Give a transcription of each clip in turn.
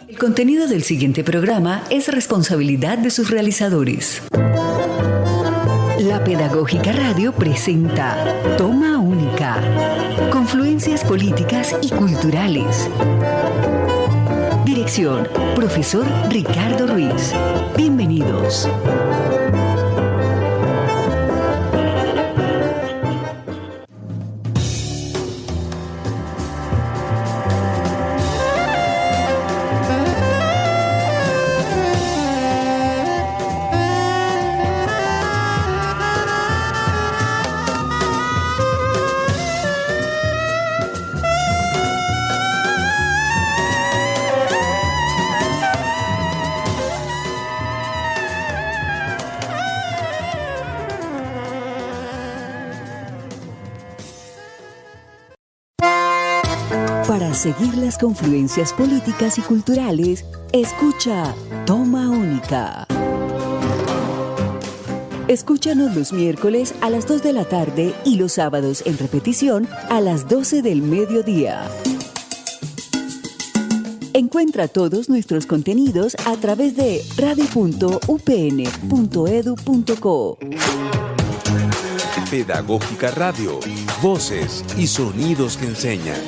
El contenido del siguiente programa es responsabilidad de sus realizadores. La Pedagógica Radio presenta Toma Única. Confluencias políticas y culturales. Dirección, profesor Ricardo Ruiz. Bienvenidos. Para seguir las confluencias políticas y culturales, escucha Toma Única. Escúchanos los miércoles a las 2 de la tarde y los sábados en repetición a las 12 del mediodía. Encuentra todos nuestros contenidos a través de radio.upn.edu.co. Pedagógica Radio, voces y sonidos que enseñan.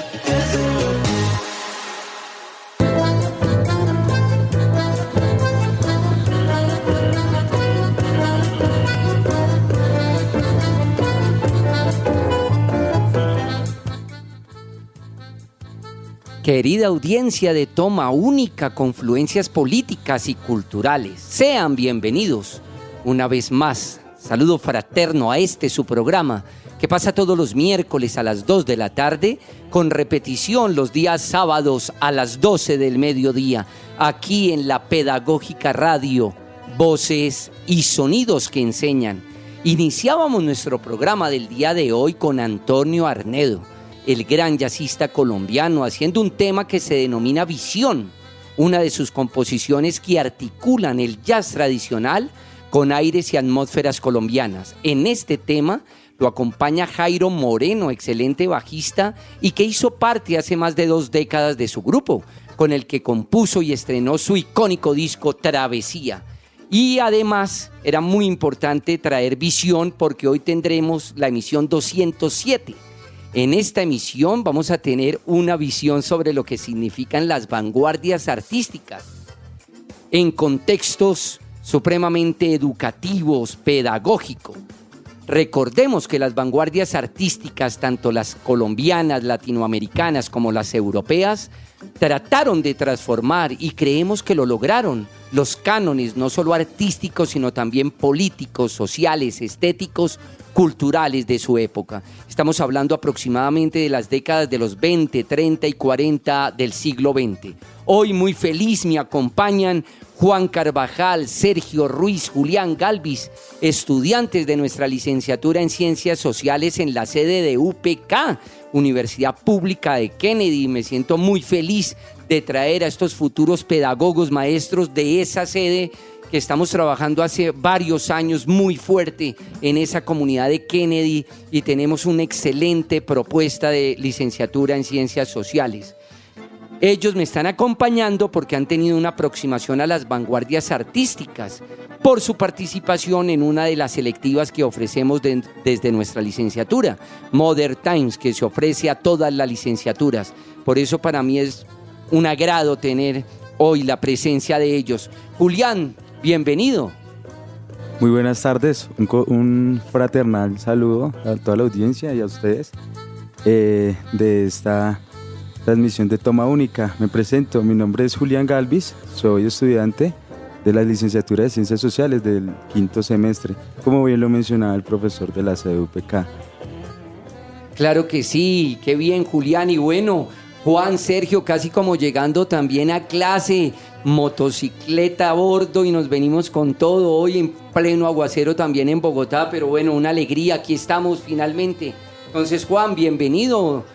Querida audiencia de Toma Única, confluencias políticas y culturales, sean bienvenidos una vez más. Saludo fraterno a su programa que pasa todos los miércoles a las 2 de la tarde, con repetición los días sábados a las 12 del mediodía, aquí en la Pedagógica Radio, voces y sonidos que enseñan. Iniciábamos nuestro programa del día de hoy con Antonio Arnedo, el gran jazzista colombiano, haciendo un tema que se denomina Visión, una de sus composiciones que articulan el jazz tradicional con aires y atmósferas colombianas. En este tema lo acompaña Jairo Moreno, excelente bajista y que hizo parte hace más de 2 décadas de su grupo, con el que compuso y estrenó su icónico disco Travesía. Y además era muy importante traer Visión porque hoy tendremos la emisión 207. En esta emisión vamos a tener una visión sobre lo que significan las vanguardias artísticas en contextos supremamente educativos, pedagógicos. Recordemos que las vanguardias artísticas, tanto las colombianas, latinoamericanas como las europeas, trataron de transformar y creemos que lo lograron los cánones, no solo artísticos, sino también políticos, sociales, estéticos, culturales de su época. Estamos hablando aproximadamente de las décadas de los 20, 30 y 40 del siglo XX. Hoy muy feliz me acompañan Juan Carvajal, Sergio Ruiz, Julián Galvis, estudiantes de nuestra licenciatura en Ciencias Sociales en la sede de UPK, Universidad Pública de Kennedy. Me siento muy feliz de traer a estos futuros pedagogos, maestros de esa sede que estamos trabajando hace varios años muy fuerte en esa comunidad de Kennedy y tenemos una excelente propuesta de licenciatura en Ciencias Sociales. Ellos me están acompañando porque han tenido una aproximación a las vanguardias artísticas por su participación en una de las selectivas que ofrecemos desde nuestra licenciatura, Modern Times, que se ofrece a todas las licenciaturas. Por eso para mí es un agrado tener hoy la presencia de ellos. Julián, bienvenido. Muy buenas tardes, un fraternal saludo a toda la audiencia y a ustedes de esta transmisión de Toma Única. Me presento, mi nombre es Julián Galvis, soy estudiante de la licenciatura de Ciencias Sociales del 5º semestre, como bien lo mencionaba el profesor de la CDUPK. Claro que sí, qué bien, Julián. Y bueno, Juan, Sergio, casi como llegando también a clase, motocicleta a bordo y nos venimos con todo hoy en pleno aguacero también en Bogotá, pero bueno, una alegría, aquí estamos finalmente. Entonces, Juan, bienvenido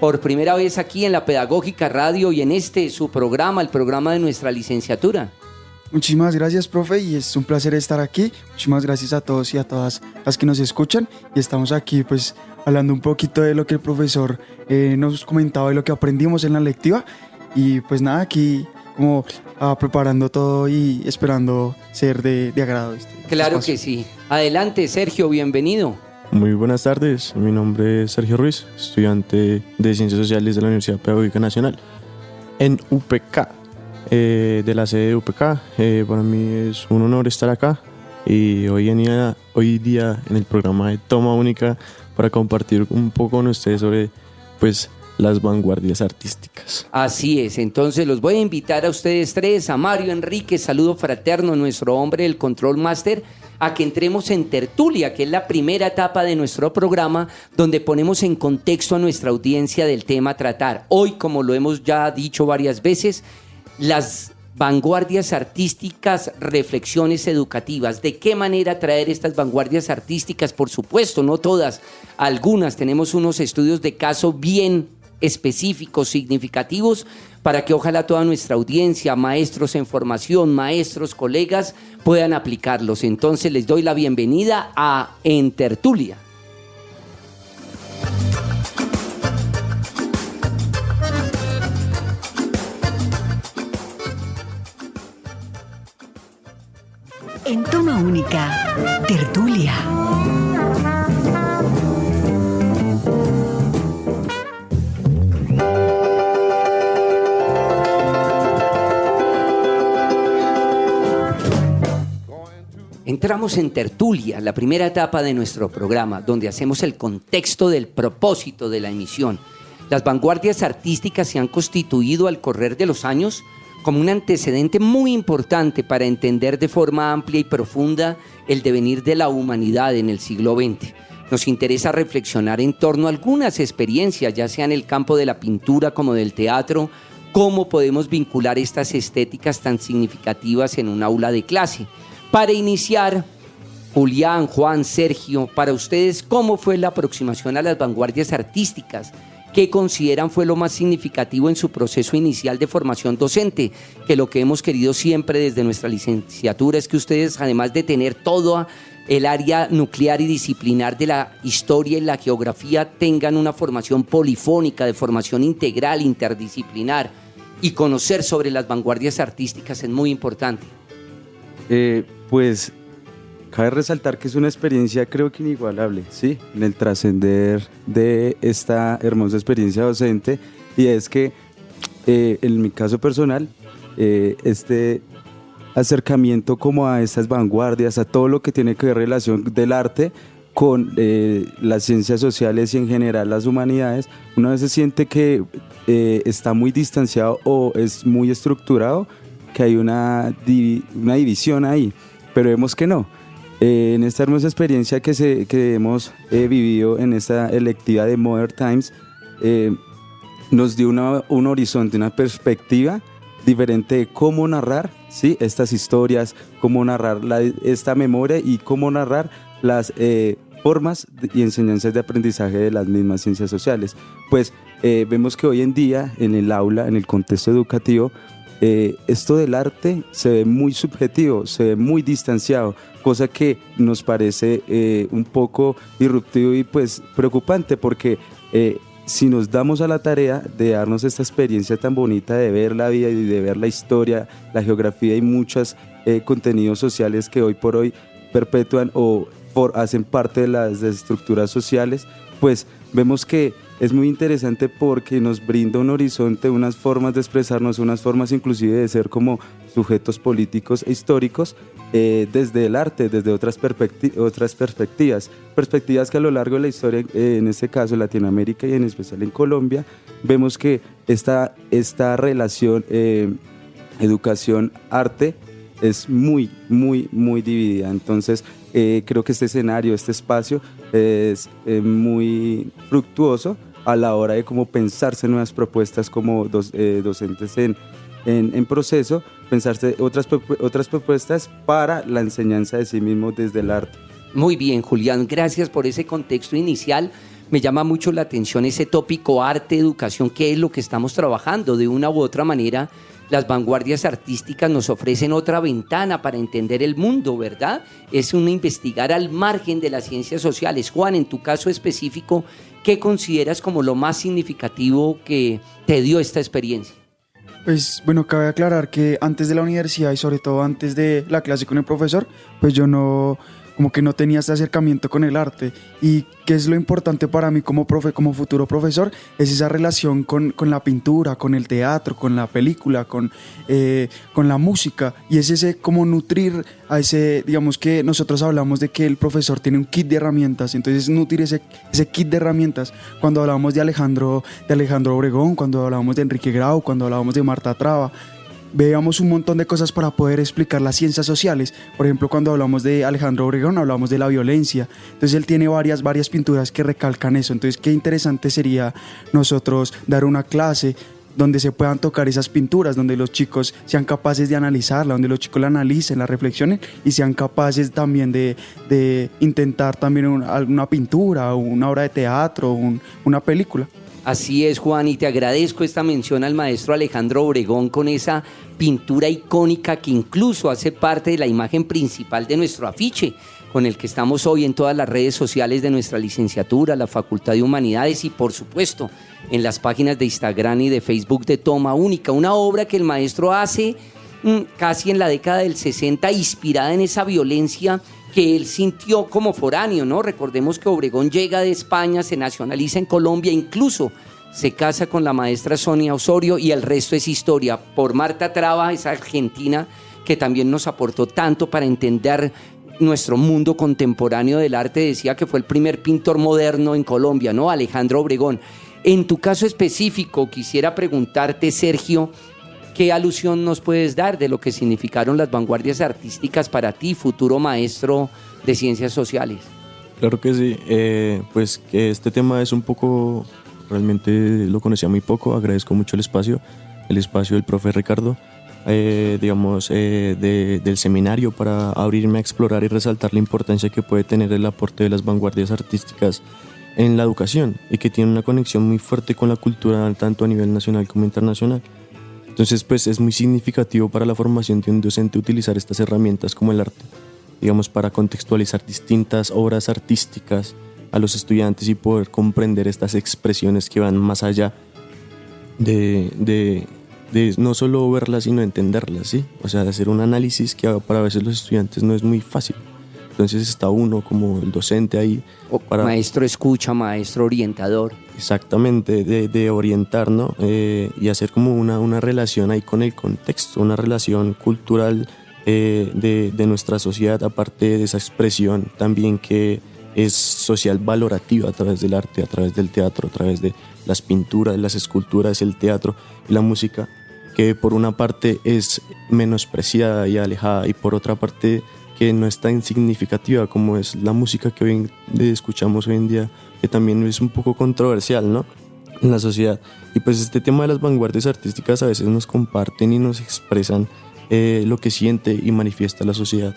por primera vez aquí en la Pedagógica Radio y en su programa, el programa de nuestra licenciatura. Muchísimas gracias, profe, y es un placer estar aquí. Muchísimas gracias a todos y a todas las que nos escuchan, y estamos aquí pues hablando un poquito de lo que el profesor nos comentaba, de lo que aprendimos en la lectiva, y pues nada, aquí como preparando todo y esperando ser de agrado. Claro espacio. que sí. Adelante, Sergio, bienvenido. Muy buenas tardes, mi nombre es Sergio Ruiz, estudiante de Ciencias Sociales de la Universidad Pedagógica Nacional en UPK, de la sede de UPK. Para mí es un honor estar acá y hoy día en el programa de Toma Única para compartir un poco con ustedes sobre pues las vanguardias artísticas. Así es, entonces los voy a invitar a ustedes tres, a Mario Enrique, saludo fraterno, nuestro hombre del Control Master, a que entremos en tertulia, que es la primera etapa de nuestro programa, donde ponemos en contexto a nuestra audiencia del tema a tratar. Hoy, como lo hemos ya dicho varias veces, las vanguardias artísticas, reflexiones educativas. ¿De qué manera traer estas vanguardias artísticas? Por supuesto, no todas, algunas. Tenemos unos estudios de caso bien específicos, significativos, para que ojalá toda nuestra audiencia, maestros en formación, maestros, colegas, puedan aplicarlos. Entonces les doy la bienvenida a En Tertulia. En Toma Única, Tertulia. Entramos en tertulia, la primera etapa de nuestro programa, donde hacemos el contexto del propósito de la emisión. Las vanguardias artísticas se han constituido al correr de los años como un antecedente muy importante para entender de forma amplia y profunda el devenir de la humanidad en el siglo XX. Nos interesa reflexionar en torno a algunas experiencias, ya sea en el campo de la pintura como del teatro, cómo podemos vincular estas estéticas tan significativas en un aula de clase. Para iniciar, Julián, Juan, Sergio, para ustedes, ¿cómo fue la aproximación a las vanguardias artísticas? ¿Qué consideran fue lo más significativo en su proceso inicial de formación docente? Que lo que hemos querido siempre desde nuestra licenciatura es que ustedes, además de tener todo el área nuclear y disciplinar de la historia y la geografía, tengan una formación polifónica, de formación integral, interdisciplinar, y conocer sobre las vanguardias artísticas es muy importante. Pues cabe resaltar que es una experiencia creo que inigualable, ¿sí? En el trascender de esta hermosa experiencia docente, y es que en mi caso personal, este acercamiento como a estas vanguardias, a todo lo que tiene que ver relación del arte con las ciencias sociales y en general las humanidades, una vez se siente que está muy distanciado o es muy estructurado, que hay una división ahí, pero vemos que no. En esta hermosa experiencia que hemos vivido en esta electiva de Modern Times, nos dio un horizonte, una perspectiva diferente de cómo narrar, ¿sí?, estas historias, cómo narrar esta memoria y cómo narrar las formas y enseñanzas de aprendizaje de las mismas ciencias sociales. Pues vemos que hoy en día en el aula, en el contexto educativo, esto del arte se ve muy subjetivo, se ve muy distanciado, cosa que nos parece un poco disruptivo y pues preocupante, porque si nos damos a la tarea de darnos esta experiencia tan bonita de ver la vida y de ver la historia, la geografía y muchos contenidos sociales que hoy por hoy perpetúan o hacen parte de las estructuras sociales, pues vemos que es muy interesante porque nos brinda un horizonte, unas formas de expresarnos, unas formas inclusive de ser como sujetos políticos e históricos desde el arte, desde otras perspectivas que a lo largo de la historia, en este caso en Latinoamérica y en especial en Colombia, vemos que esta relación educación-arte es muy, muy, muy dividida. Entonces creo que este escenario, este espacio es muy fructuoso a la hora de cómo pensarse nuevas propuestas como docentes en proceso, pensarse otras propuestas para la enseñanza de sí mismo desde el arte. Muy bien, Julián, gracias por ese contexto inicial. Me llama mucho la atención ese tópico arte, educación, que es lo que estamos trabajando. De una u otra manera, las vanguardias artísticas nos ofrecen otra ventana para entender el mundo, ¿verdad? Es un investigar al margen de las ciencias sociales. Juan, en tu caso específico, ¿qué consideras como lo más significativo que te dio esta experiencia? Pues bueno, cabe aclarar que antes de la universidad y sobre todo antes de la clase con el profesor, pues yo no, como que no tenía este acercamiento con el arte. Y qué es lo importante para mí como profe, como futuro profesor, es esa relación con la pintura, con el teatro, con la película, con la música. Y es ese como nutrir a ese, digamos que nosotros hablamos de que el profesor tiene un kit de herramientas, entonces nutrir ese kit de herramientas. Cuando hablamos de Alejandro Obregón, cuando hablamos de Enrique Grau, cuando hablamos de Marta Traba, veíamos un montón de cosas para poder explicar las ciencias sociales. Por ejemplo, cuando hablamos de Alejandro Obregón, hablamos de la violencia. Entonces él tiene varias pinturas que recalcan eso. Entonces qué interesante sería nosotros dar una clase donde se puedan tocar esas pinturas, donde los chicos sean capaces de analizarla, donde los chicos la analicen, la reflexionen y sean capaces también de intentar también alguna pintura, una obra de teatro, una película. Así es, Juan, y te agradezco esta mención al maestro Alejandro Obregón con esa pintura icónica que incluso hace parte de la imagen principal de nuestro afiche, con el que estamos hoy en todas las redes sociales de nuestra licenciatura, la Facultad de Humanidades y, por supuesto, en las páginas de Instagram y de Facebook de Toma Única, una obra que el maestro hace casi en la década del 60, inspirada en esa violencia que él sintió como foráneo, ¿no? Recordemos que Obregón llega de España, se nacionaliza en Colombia, incluso se casa con la maestra Sonia Osorio y el resto es historia. Por Marta Traba, esa argentina que también nos aportó tanto para entender nuestro mundo contemporáneo del arte, decía que fue el primer pintor moderno en Colombia, ¿no? Alejandro Obregón. En tu caso específico, quisiera preguntarte, Sergio, ¿qué alusión nos puedes dar de lo que significaron las vanguardias artísticas para ti, futuro maestro de Ciencias Sociales? Claro que sí, pues que este tema es un poco, realmente lo conocía muy poco, agradezco mucho el espacio del profe Ricardo, del seminario para abrirme a explorar y resaltar la importancia que puede tener el aporte de las vanguardias artísticas en la educación y que tiene una conexión muy fuerte con la cultura tanto a nivel nacional como internacional. Entonces, pues es muy significativo para la formación de un docente utilizar estas herramientas como el arte, digamos, para contextualizar distintas obras artísticas a los estudiantes y poder comprender estas expresiones que van más allá de no solo verlas, sino entenderlas, ¿sí? O sea, de hacer un análisis que para a veces los estudiantes no es muy fácil. Entonces está uno como el docente ahí. Para, maestro escucha, maestro orientador. Exactamente, de orientar, ¿no? Y hacer como una relación ahí con el contexto, una relación cultural de nuestra sociedad, aparte de esa expresión también que es social valorativa a través del arte, a través del teatro, a través de las pinturas, las esculturas, el teatro y la música, que por una parte es menospreciada y alejada y por otra parte que no es tan significativa como es la música que hoy escuchamos hoy en día, que también es un poco controversial, ¿no?, en la sociedad. Y pues este tema de las vanguardias artísticas a veces nos comparten y nos expresan lo que siente y manifiesta la sociedad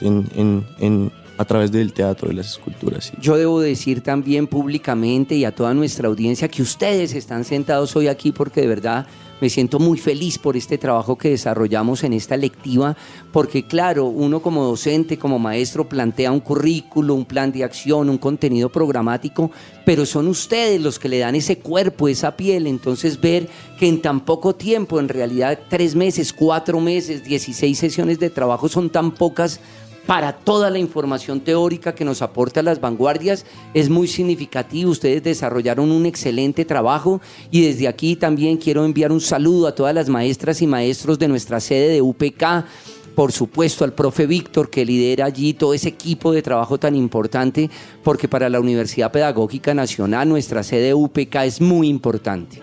a través del teatro, de las esculturas. ¿Sí? Yo debo decir también públicamente y a toda nuestra audiencia que ustedes están sentados hoy aquí porque de verdad me siento muy feliz por este trabajo que desarrollamos en esta lectiva, porque claro, uno como docente, como maestro, plantea un currículo, un plan de acción, un contenido programático, pero son ustedes los que le dan ese cuerpo, esa piel. Entonces ver que en tan poco tiempo, en realidad 3 meses, 4 meses, 16 sesiones de trabajo son tan pocas para toda la información teórica que nos aporta las vanguardias, es muy significativo. Ustedes desarrollaron un excelente trabajo y desde aquí también quiero enviar un saludo a todas las maestras y maestros de nuestra sede de UPK, por supuesto al profe Víctor que lidera allí todo ese equipo de trabajo tan importante, porque para la Universidad Pedagógica Nacional nuestra sede de UPK es muy importante.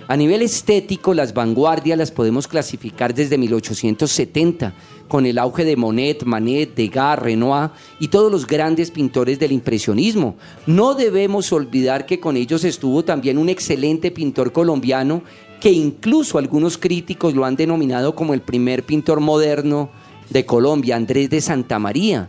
A nivel estético, las vanguardias las podemos clasificar desde 1870, con el auge de Monet, Manet, Degas, Renoir y todos los grandes pintores del impresionismo. No debemos olvidar que con ellos estuvo también un excelente pintor colombiano, que incluso algunos críticos lo han denominado como el primer pintor moderno de Colombia, Andrés de Santamaría.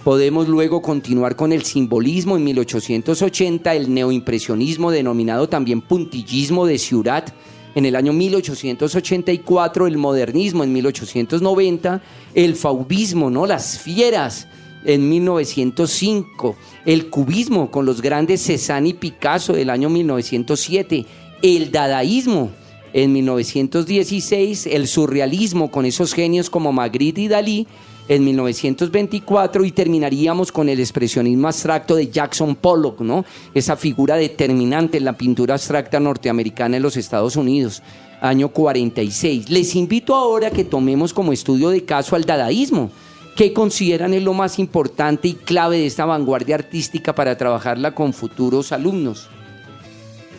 Podemos luego continuar con el simbolismo en 1880, el neoimpresionismo denominado también puntillismo de Seurat en el año 1884, el modernismo en 1890, el fauvismo, ¿no?, las fieras en 1905, el cubismo con los grandes Cézanne y Picasso del año 1907, el dadaísmo En 1916, el surrealismo con esos genios como Magritte y Dalí. En 1924, y terminaríamos con el expresionismo abstracto de Jackson Pollock, ¿no? Esa figura determinante en la pintura abstracta norteamericana en los Estados Unidos, año 46. Les invito ahora a que tomemos como estudio de caso al dadaísmo. ¿Qué consideran es lo más importante y clave de esta vanguardia artística para trabajarla con futuros alumnos?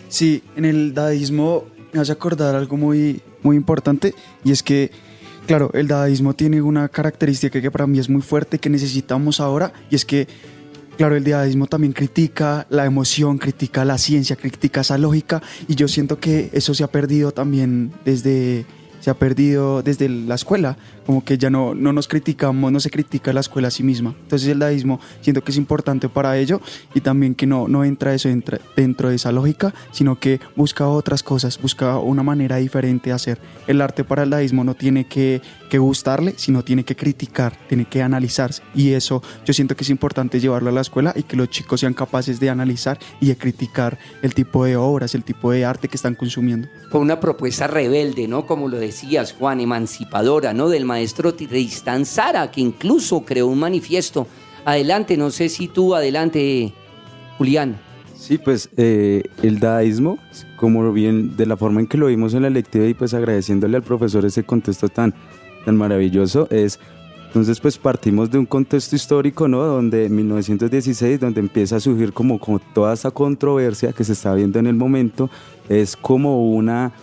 Sí, en el dadaísmo me hace acordar algo muy, muy importante, y es que, claro, el dadaísmo tiene una característica que para mí es muy fuerte, que necesitamos ahora, y es que, claro, el dadaísmo también critica la emoción, critica la ciencia, critica esa lógica, y yo siento que eso se ha perdido también desde la escuela, como que ya no nos criticamos, no se critica la escuela a sí misma. Entonces el dadaísmo siento que es importante para ello, y también que no entra dentro de esa lógica, sino que busca otras cosas, busca una manera diferente de hacer. El arte para el dadaísmo no tiene que gustarle, sino tiene que criticar, tiene que analizarse, y eso yo siento que es importante llevarlo a la escuela y que los chicos sean capaces de analizar y de criticar el tipo de obras, el tipo de arte que están consumiendo. Con una propuesta rebelde, ¿no? Como lo decías, Juan, emancipadora, ¿no? Del maestro Tristán Tzara, que incluso creó un manifiesto. Adelante, no sé si tú, adelante, Julián. Sí, pues el dadaísmo, como bien de la forma en que lo vimos en la lectiva, y pues agradeciéndole al profesor ese contexto tan maravilloso, entonces pues partimos de un contexto histórico, ¿no? Donde en 1916, donde empieza a surgir como toda esa controversia que se está viendo en el momento, es como una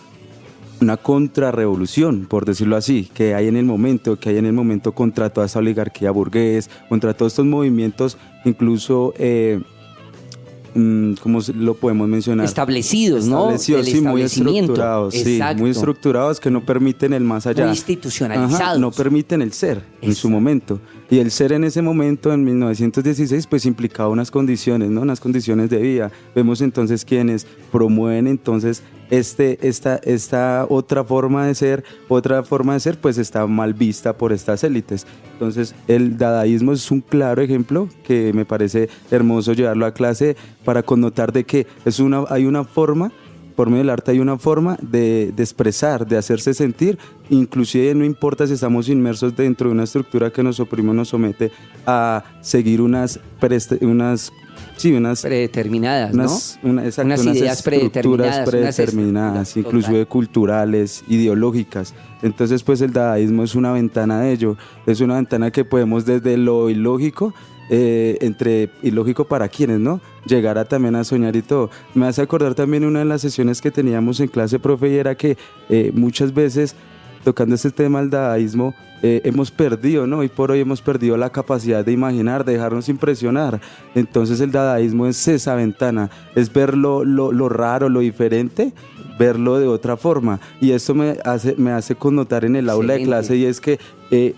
contrarrevolución, por decirlo así, que hay en el momento contra toda esa oligarquía burgués, contra todos estos movimientos, incluso ¿cómo lo podemos mencionar? Establecidos, ¿no? Establecidos, sí, muy estructurados, sí, muy estructurados, que no permiten el más allá. Muy institucionalizados. Ajá, no permiten el ser en su momento. Y el ser en ese momento, en 1916, pues implicaba unas condiciones, ¿no? Unas condiciones de vida. Vemos entonces quienes promueven entonces esta otra forma de ser, pues está mal vista por estas élites. Entonces el dadaísmo es un claro ejemplo que me parece hermoso llevarlo a clase para connotar de que hay una forma, por medio del arte hay una forma de expresar, de hacerse sentir, inclusive no importa si estamos inmersos dentro de una estructura que nos oprime o nos somete a seguir unas predeterminadas, unas ideas predeterminadas, inclusive culturales, ideológicas. Entonces pues el dadaísmo es una ventana de ello, es una ventana que podemos desde lo ilógico, ilógico para quienes, ¿no? Llegar a también a soñar y todo. Me hace acordar también una de las sesiones que teníamos en clase, profe, y era que muchas veces tocando este tema del dadaísmo, hemos perdido, ¿no? Hoy por hoy hemos perdido la capacidad de imaginar, de dejarnos impresionar. Entonces el dadaísmo es esa ventana, es ver lo raro, lo diferente, verlo de otra forma. Y esto me hace connotar en el aula de clase, y es que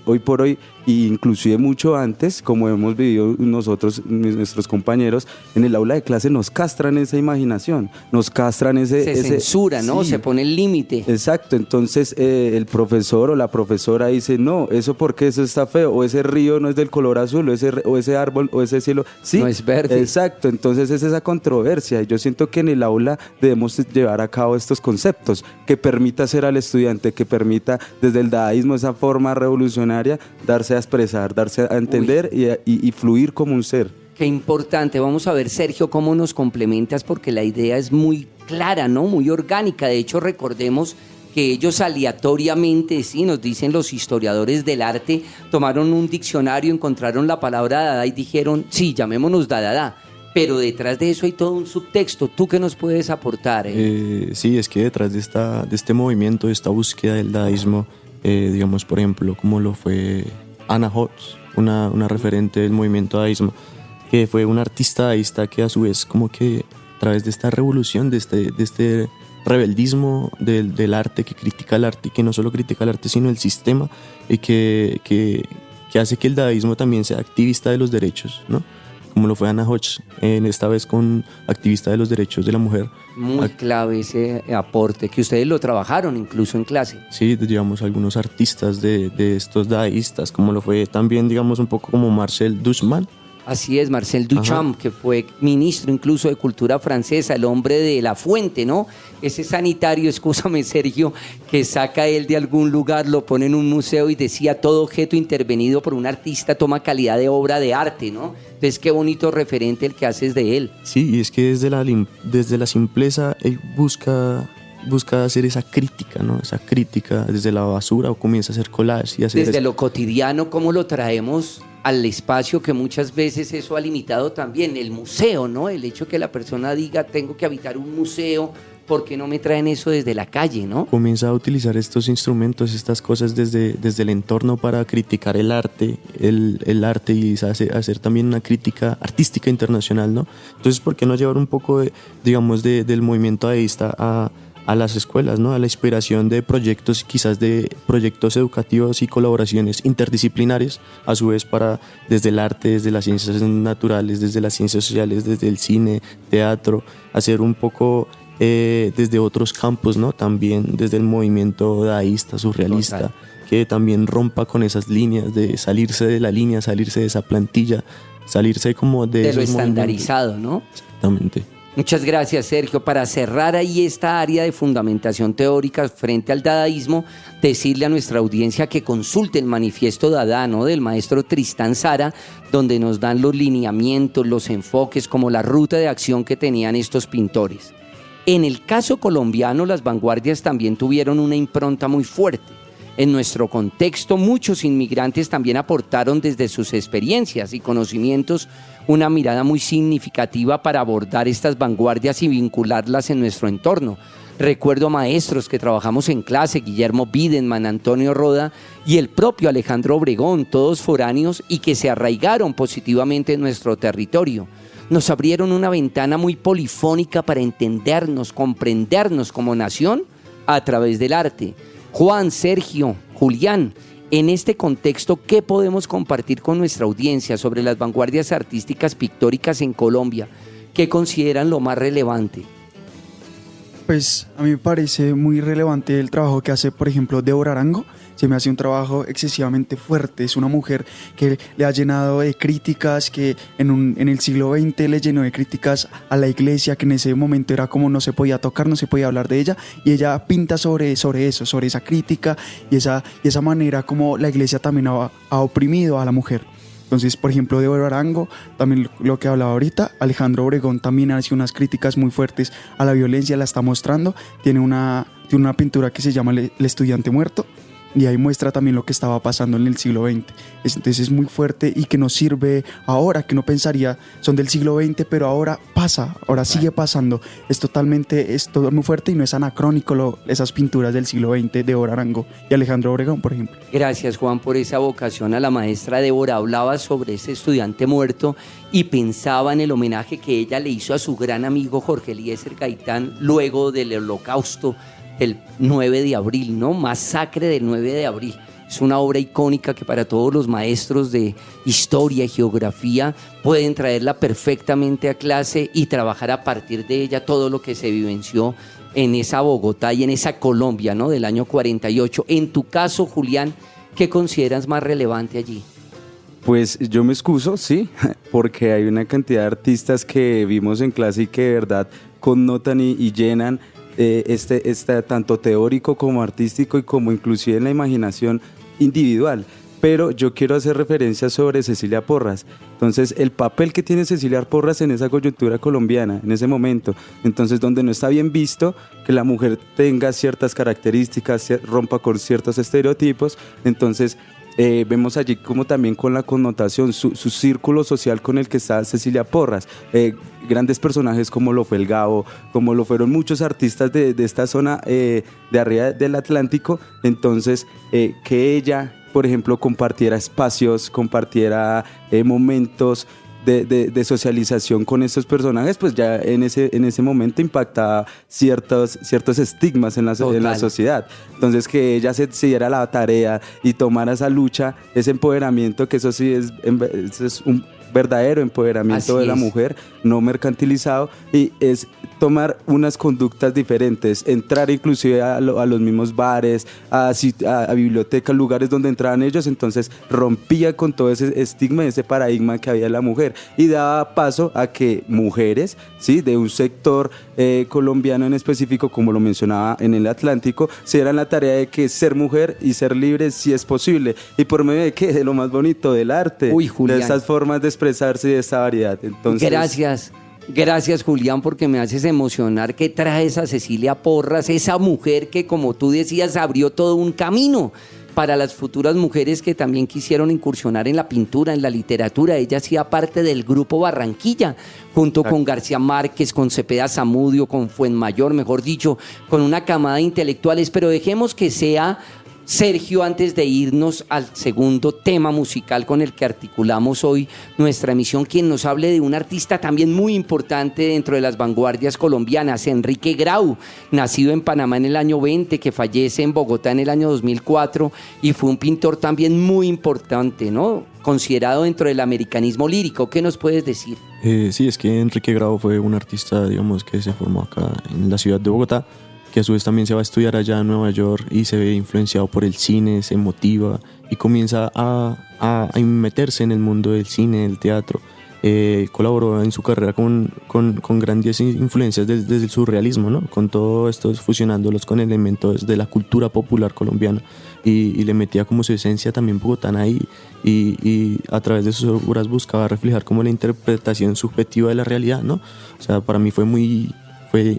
hoy por hoy, y inclusive mucho antes, como hemos vivido nosotros, nuestros compañeros, en el aula de clase nos castran esa imaginación, nos castran ese censura, ¿no? Sí. Se pone el límite. Exacto, entonces el profesor o la profesora dice, no, eso porque eso está feo, o ese río no es del color azul, o ese árbol, o ese cielo, sí, no es verde. Exacto, entonces es esa controversia, y yo siento que en el aula debemos llevar a cabo estos conceptos, que permita ser al estudiante, que permita desde el dadaísmo, esa forma revolucionaria, darse a expresar, darse a entender y fluir como un ser. Qué importante. Vamos a ver, Sergio, cómo nos complementas, porque la idea es muy clara, ¿no? Muy orgánica. De hecho, recordemos que ellos aleatoriamente, sí, nos dicen los historiadores del arte, tomaron un diccionario, encontraron la palabra dada y dijeron, sí, llamémonos dada. Pero detrás de eso hay todo un subtexto. ¿Tú qué nos puedes aportar? Sí, es que detrás de este movimiento, de esta búsqueda del dadaísmo, digamos, por ejemplo, como lo fue Anna Hodges, una referente del movimiento dadaísmo, que fue una artista dadaísta que a su vez como que a través de esta revolución, de este rebeldismo del arte, que critica el arte, y que no solo critica el arte sino el sistema, y que hace que el dadaísmo también sea activista de los derechos, ¿no? Como lo fue Anna Hodges, esta vez con activista de los derechos de la mujer. Muy clave ese aporte, que ustedes lo trabajaron incluso en clase. Sí, digamos, algunos artistas de estos dadaístas, como lo fue también, digamos, un poco como Marcel Duchamp, Así es, Marcel Duchamp, que fue ministro incluso de Cultura francesa, el hombre de la fuente, ¿no? Ese sanitario, escúchame Sergio, que saca él de algún lugar, lo pone en un museo y decía: todo objeto intervenido por un artista toma calidad de obra de arte, ¿no? Entonces qué bonito referente el que haces de él. Sí, y es que desde la simpleza él busca hacer esa crítica, ¿no? Esa crítica desde la basura, o comienza a hacer collage y hacer Desde lo cotidiano, ¿cómo lo traemos al espacio, que muchas veces eso ha limitado también? El museo, ¿no? El hecho que la persona diga: tengo que habitar un museo, ¿por qué no me traen eso desde la calle, no? Comienza a utilizar estos instrumentos, estas cosas desde el entorno para criticar el arte y hacer también una crítica artística internacional, ¿no? Entonces, ¿por qué no llevar un poco del movimiento dadaísta a las escuelas, ¿no? A la inspiración de proyectos, quizás de proyectos educativos y colaboraciones interdisciplinarias, a su vez desde el arte, desde las ciencias naturales, desde las ciencias sociales, desde el cine, teatro, hacer un poco desde otros campos, ¿no? También desde el movimiento dadaísta, surrealista, Total. que también rompa con esas líneas, de salirse de la línea, salirse de esa plantilla, salirse como de De lo esos estandarizado, ¿no? Exactamente. Muchas gracias, Sergio. Para cerrar ahí esta área de fundamentación teórica frente al dadaísmo, decirle a nuestra audiencia que consulte el manifiesto Dada, ¿no?, del maestro Tristán Tzara, donde nos dan los lineamientos, los enfoques, como la ruta de acción que tenían estos pintores. En el caso colombiano, las vanguardias también tuvieron una impronta muy fuerte. En nuestro contexto, muchos inmigrantes también aportaron desde sus experiencias y conocimientos una mirada muy significativa para abordar estas vanguardias y vincularlas en nuestro entorno. Recuerdo maestros que trabajamos en clase: Guillermo Bidenman, Antonio Roda y el propio Alejandro Obregón, todos foráneos y que se arraigaron positivamente en nuestro territorio. Nos abrieron una ventana muy polifónica para entendernos, comprendernos como nación a través del arte. Juan, Sergio, Julián, en este contexto, ¿qué podemos compartir con nuestra audiencia sobre las vanguardias artísticas pictóricas en Colombia? ¿Qué consideran lo más relevante? Pues a mí me parece muy relevante el trabajo que hace, por ejemplo, Débora Arango. Se me hace un trabajo excesivamente fuerte. Es una mujer que le ha llenado de críticas, que en el siglo XX le llenó de críticas a la iglesia, que en ese momento era como no se podía tocar, no se podía hablar de ella, y ella pinta sobre eso, sobre esa crítica y esa manera como la iglesia también ha oprimido a la mujer. Entonces, por ejemplo, Débora Arango, también lo que hablaba ahorita, Alejandro Obregón también hace unas críticas muy fuertes a la violencia, la está mostrando. Tiene una pintura que se llama El estudiante muerto, y ahí muestra también lo que estaba pasando en el siglo XX. Entonces es muy fuerte y que nos sirve ahora, que no pensaría son del siglo XX, pero ahora pasa, ahora sigue pasando. Es todo muy fuerte y no es anacrónico esas pinturas del siglo XX de Débora Arango y Alejandro Obregón, por ejemplo. Gracias, Juan, por esa vocación a la maestra Débora. Hablaba sobre ese estudiante muerto y pensaba en el homenaje que ella le hizo a su gran amigo Jorge Eliezer Gaitán luego del Holocausto, el 9 de abril, ¿no? Masacre del 9 de abril. Es una obra icónica que para todos los maestros de historia y geografía pueden traerla perfectamente a clase y trabajar a partir de ella todo lo que se vivenció en esa Bogotá y en esa Colombia, ¿no?, del año 48. En tu caso, Julián, ¿qué consideras más relevante allí? Pues yo me excuso, sí, porque hay una cantidad de artistas que vimos en clase y que de verdad connotan y llenan tanto teórico como artístico y como inclusive en la imaginación individual. Pero yo quiero hacer referencia sobre Cecilia Porras. Entonces, el papel que tiene Cecilia Porras en esa coyuntura colombiana, en ese momento, entonces donde no está bien visto que la mujer tenga ciertas características, rompa con ciertos estereotipos, entonces vemos allí como también con la connotación, su círculo social con el que está Cecilia Porras, grandes personajes como lo fue el Gabo, como lo fueron muchos artistas de esta zona de arriba del Atlántico. Entonces que ella, por ejemplo, compartiera espacios, compartiera momentos de socialización con estos personajes, pues ya en ese momento impactaba ciertos estigmas en la sociedad. Entonces que ella se diera la tarea y tomara esa lucha, ese empoderamiento, que eso sí es verdadero empoderamiento de la mujer, no mercantilizado, y es tomar unas conductas diferentes, entrar inclusive a los mismos bares, a bibliotecas, lugares donde entraban ellos, entonces rompía con todo ese estigma, ese paradigma que había de la mujer, y daba paso a que mujeres, ¿sí?, de un sector colombiano en específico, como lo mencionaba en el Atlántico, se dieran la tarea de que ser mujer y ser libre sí es posible, y por medio de ¿qué? De lo más bonito, del arte, de esas formas de expresarse y de esta variedad. Entonces, Gracias, Julián, porque me haces emocionar que traes a Cecilia Porras, esa mujer que, como tú decías, abrió todo un camino para las futuras mujeres que también quisieron incursionar en la pintura, en la literatura. Ella hacía parte del grupo Barranquilla, junto con García Márquez, con Cepeda Zamudio, con Fuenmayor, mejor dicho, con una camada de intelectuales. Pero dejemos que sea Sergio, antes de irnos al segundo tema musical con el que articulamos hoy nuestra emisión, quien nos hable de un artista también muy importante dentro de las vanguardias colombianas, Enrique Grau, nacido en Panamá en el año 20, que fallece en Bogotá en el año 2004, y fue un pintor también muy importante, ¿no?, considerado dentro del americanismo lírico. ¿Qué nos puedes decir? Sí, es que Enrique Grau fue un artista, digamos, que se formó acá en la ciudad de Bogotá, que a su vez también se va a estudiar allá en Nueva York y se ve influenciado por el cine, se motiva y comienza a meterse en el mundo del cine, del teatro. Colaboró en su carrera con grandes influencias desde el surrealismo, ¿no?, con todo esto fusionándolos con elementos de la cultura popular colombiana, y le metía como su esencia también bogotana ahí, y a través de sus obras buscaba reflejar como la interpretación subjetiva de la realidad, ¿no? O sea, para mí fue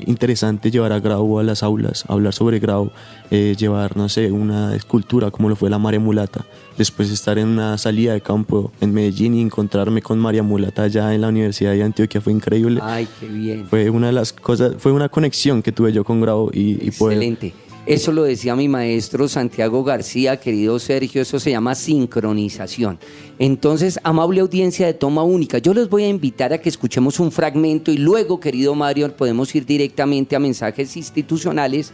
interesante llevar a Grau a las aulas, hablar sobre Grau, llevar, no sé, una escultura como lo fue la María Mulata, después estar en una salida de campo en Medellín y encontrarme con María Mulata allá en la Universidad de Antioquia. Fue increíble. Ay, qué bien. Fue una de las cosas, fue una conexión que tuve yo con Grau y excelente. Eso lo decía mi maestro Santiago García, querido Sergio, eso se llama sincronización. Entonces, amable audiencia de Toma Única, yo les voy a invitar a que escuchemos un fragmento y luego, querido Mario, podemos ir directamente a mensajes institucionales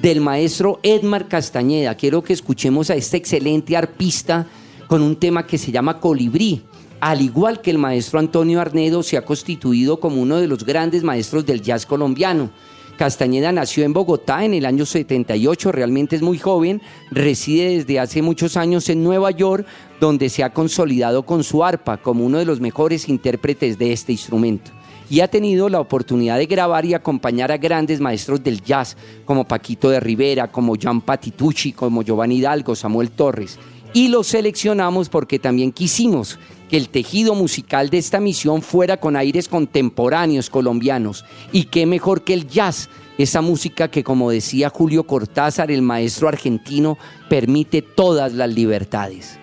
del maestro Edmar Castañeda. Quiero que escuchemos a este excelente arpista con un tema que se llama Colibrí. Al igual que el maestro Antonio Arnedo, se ha constituido como uno de los grandes maestros del jazz colombiano. Castañeda nació en Bogotá en el año 78, realmente es muy joven, reside desde hace muchos años en Nueva York, donde se ha consolidado con su arpa como uno de los mejores intérpretes de este instrumento. Y ha tenido la oportunidad de grabar y acompañar a grandes maestros del jazz, como Paquito de Rivera, como Gian Patitucci, como Giovanni Hidalgo, Samuel Torres. Y lo seleccionamos porque también quisimos que el tejido musical de esta misión fuera con aires contemporáneos colombianos. Y qué mejor que el jazz, esa música que, como decía Julio Cortázar, el maestro argentino, permite todas las libertades.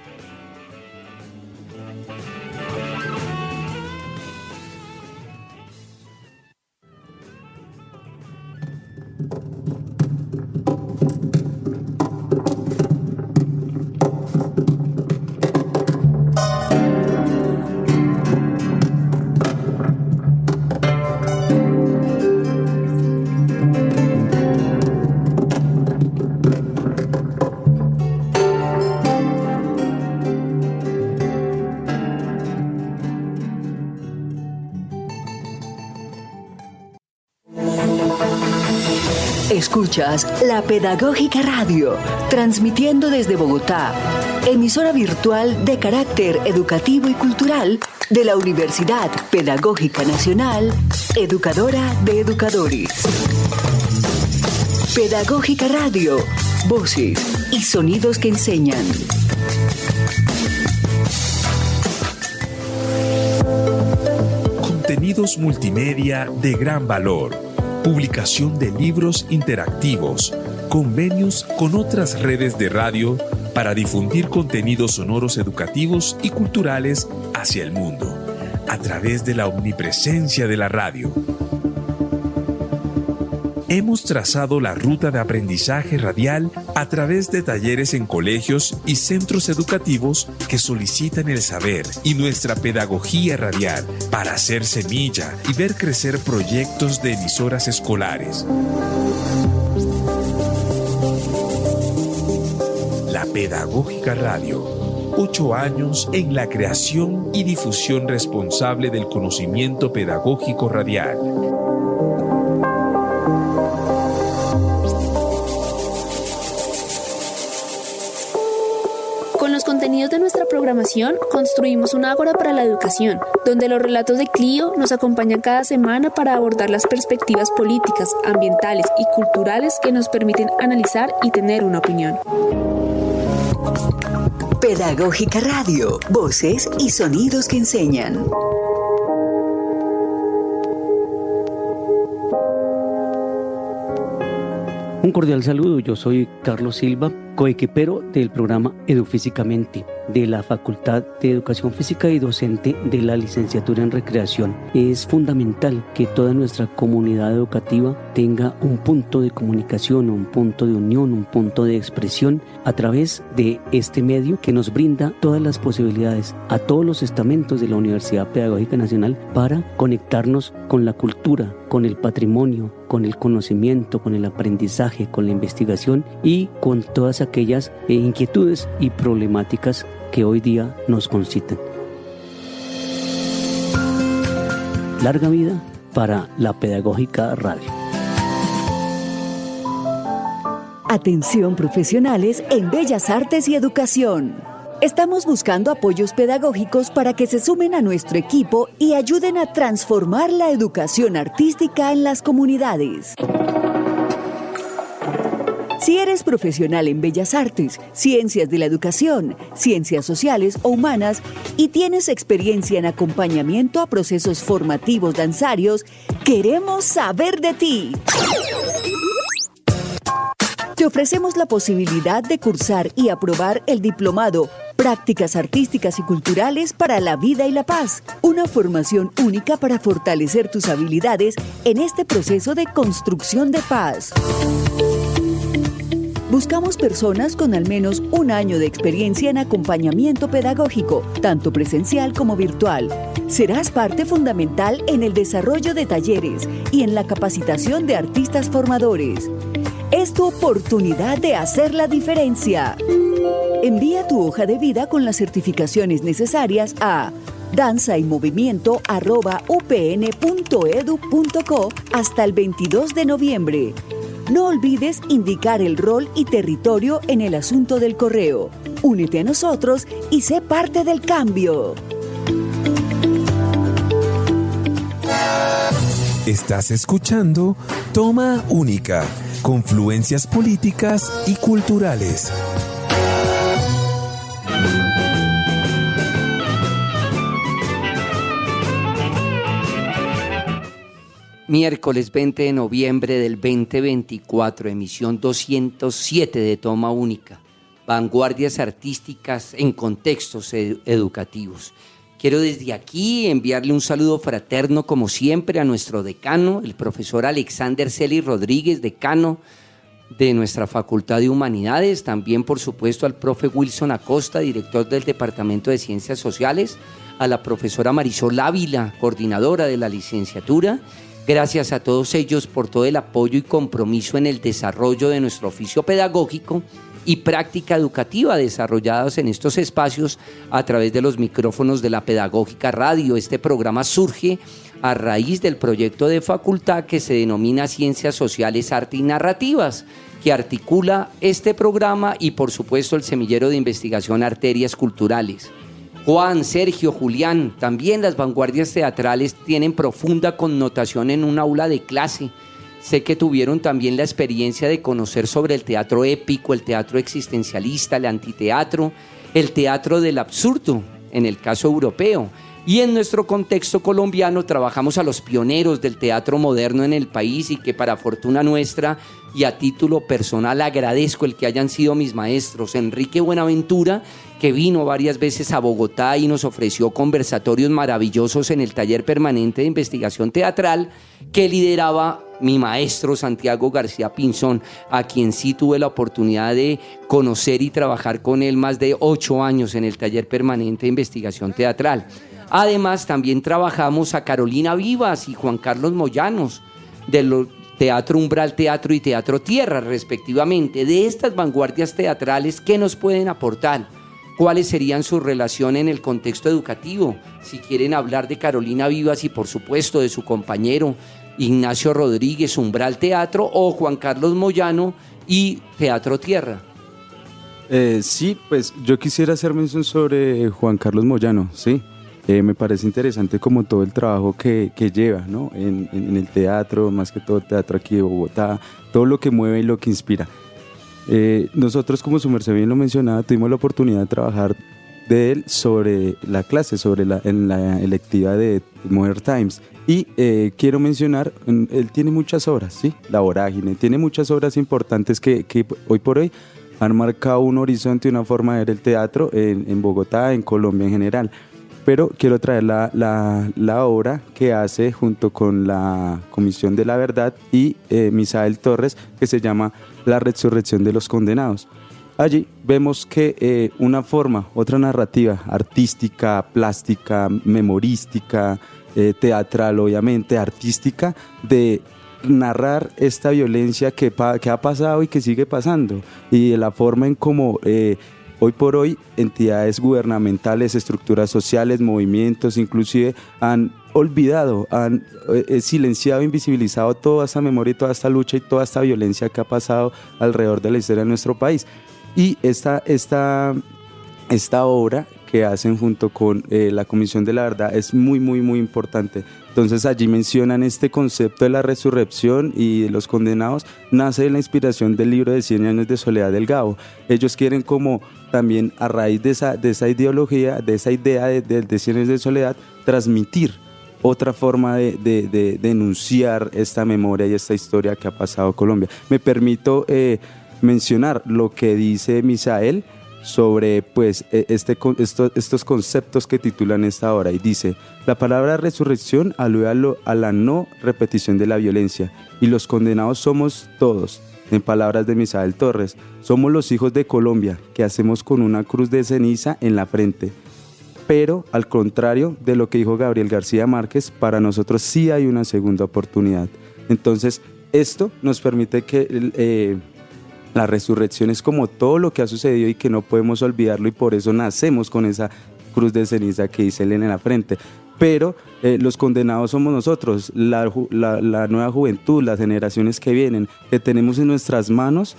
Escuchas La Pedagógica Radio, transmitiendo desde Bogotá, emisora virtual de carácter educativo y cultural de la Universidad Pedagógica Nacional, educadora de educadores. Pedagógica Radio, voces y sonidos que enseñan. Contenidos multimedia de gran valor. Publicación de libros interactivos, convenios con otras redes de radio para difundir contenidos sonoros educativos y culturales hacia el mundo, a través de la omnipresencia de la radio. Hemos trazado la ruta de aprendizaje radial a través de talleres en colegios y centros educativos que solicitan el saber y nuestra pedagogía radial para hacer semilla y ver crecer proyectos de emisoras escolares. La Pedagógica Radio, 8 años en la creación y difusión responsable del conocimiento pedagógico radial. Con los contenidos de nuestra programación, construimos un ágora para la educación, donde los relatos de Clio nos acompañan cada semana para abordar las perspectivas políticas, ambientales y culturales que nos permiten analizar y tener una opinión. Pedagógica Radio, voces y sonidos que enseñan. Un cordial saludo, yo soy Carlos Silva, coequipero del programa EduFísicamente, de la Facultad de Educación Física y docente de la Licenciatura en Recreación. Es fundamental que toda nuestra comunidad educativa tenga un punto de comunicación, un punto de unión, un punto de expresión a través de este medio que nos brinda todas las posibilidades a todos los estamentos de la Universidad Pedagógica Nacional para conectarnos con la cultura, con el patrimonio, con el conocimiento, con el aprendizaje, con la investigación y con todas aquellas inquietudes y problemáticas que hoy día nos concitan. Larga vida para la Pedagógica Radio. Atención profesionales en Bellas Artes y Educación. Estamos buscando apoyos pedagógicos para que se sumen a nuestro equipo y ayuden a transformar la educación artística en las comunidades. Si eres profesional en Bellas Artes, Ciencias de la Educación, Ciencias Sociales o Humanas y tienes experiencia en acompañamiento a procesos formativos danzarios, queremos saber de ti. Te ofrecemos la posibilidad de cursar y aprobar el diplomado Prácticas Artísticas y Culturales para la Vida y la Paz, una formación única para fortalecer tus habilidades en este proceso de construcción de paz. Buscamos personas con al menos 1 año de experiencia en acompañamiento pedagógico, tanto presencial como virtual. Serás parte fundamental en el desarrollo de talleres y en la capacitación de artistas formadores. Es tu oportunidad de hacer la diferencia. Envía tu hoja de vida con las certificaciones necesarias a danzaymovimiento@upn.edu.co hasta el 22 de noviembre. No olvides indicar el rol y territorio en el asunto del correo. Únete a nosotros y sé parte del cambio. Estás escuchando Toma Única, confluencias políticas y culturales. Miércoles 20 de noviembre del 2024, emisión 207 de Toma Única, vanguardias artísticas en contextos educativos. Quiero desde aquí enviarle un saludo fraterno, como siempre, a nuestro decano, el profesor Alexander Celi Rodríguez, decano de nuestra Facultad de Humanidades, también, por supuesto, al profe Wilson Acosta, director del Departamento de Ciencias Sociales, a la profesora Marisol Ávila, coordinadora de la licenciatura. Gracias a todos ellos por todo el apoyo y compromiso en el desarrollo de nuestro oficio pedagógico y práctica educativa desarrollados en estos espacios a través de los micrófonos de la Pedagógica Radio. Este programa surge a raíz del proyecto de facultad que se denomina Ciencias Sociales, Arte y Narrativas, que articula este programa y, por supuesto, el semillero de investigación Arterias Culturales. Juan, Sergio, Julián, también las vanguardias teatrales tienen profunda connotación en un aula de clase. Sé que tuvieron también la experiencia de conocer sobre el teatro épico, el teatro existencialista, el antiteatro, el teatro del absurdo, en el caso europeo. Y en nuestro contexto colombiano trabajamos a los pioneros del teatro moderno en el país y que, para fortuna nuestra y a título personal, agradezco el que hayan sido mis maestros. Enrique Buenaventura, que vino varias veces a Bogotá y nos ofreció conversatorios maravillosos en el taller permanente de investigación teatral que lideraba mi maestro Santiago García Pinzón, a quien sí tuve la oportunidad de conocer y trabajar con él más de 8 años en el taller permanente de investigación teatral. Además, también trabajamos a Carolina Vivas y Juan Carlos Moyanos, del Teatro Umbral Teatro y Teatro Tierra, respectivamente. De estas vanguardias teatrales, ¿qué nos pueden aportar? cuáles serían su relación en el contexto educativo, si quieren hablar de Carolina Vivas y por supuesto de su compañero Ignacio Rodríguez, Umbral Teatro, o Juan Carlos Moyano y Teatro Tierra. Sí, pues yo quisiera hacer mención sobre Juan Carlos Moyano, sí. Me parece interesante como todo el trabajo que lleva, ¿no? en el teatro, más que todo el teatro aquí de Bogotá, todo lo que mueve y lo que inspira. Nosotros, como su merced bien lo mencionaba, tuvimos la oportunidad de trabajar de él sobre la clase, en la electiva de Modern Times. Y quiero mencionar, él tiene muchas obras, ¿sí? La Vorágine, tiene muchas obras importantes que hoy por hoy han marcado un horizonte y una forma de ver el teatro en Bogotá, en Colombia en general. Pero quiero traer la obra que hace junto con la Comisión de la Verdad y Misael Torres, que se llama La Resurrección de los Condenados. Allí vemos que una forma, otra narrativa artística, plástica, memorística, teatral obviamente, artística, de narrar esta violencia que ha pasado y que sigue pasando, y de la forma en cómo hoy por hoy entidades gubernamentales, estructuras sociales, movimientos inclusive han olvidado, han silenciado, invisibilizado toda esta memoria y toda esta lucha y toda esta violencia que ha pasado alrededor de la historia de nuestro país. Y esta obra que hacen junto con la Comisión de la Verdad es muy, muy, muy importante. Entonces allí mencionan este concepto de la resurrección y de los condenados, nace de la inspiración del libro de 100 años de soledad del Gabo. Ellos quieren como también a raíz de esa ideología, de esa idea de 100 años de soledad, transmitir otra forma de denunciar esta memoria y esta historia que ha pasado Colombia. Me permito mencionar lo que dice Misael sobre pues estos conceptos que titulan esta obra, y dice: la palabra resurrección alude a la no repetición de la violencia, y los condenados somos todos. En palabras de Misael Torres, somos los hijos de Colombia que hacemos con una cruz de ceniza en la frente. Pero al contrario de lo que dijo Gabriel García Márquez, para nosotros sí hay una segunda oportunidad. Entonces esto nos permite que la resurrección es como todo lo que ha sucedido y que no podemos olvidarlo, y por eso nacemos con esa cruz de ceniza que dice él en la frente. Pero los condenados somos nosotros, la nueva juventud, las generaciones que vienen, que tenemos en nuestras manos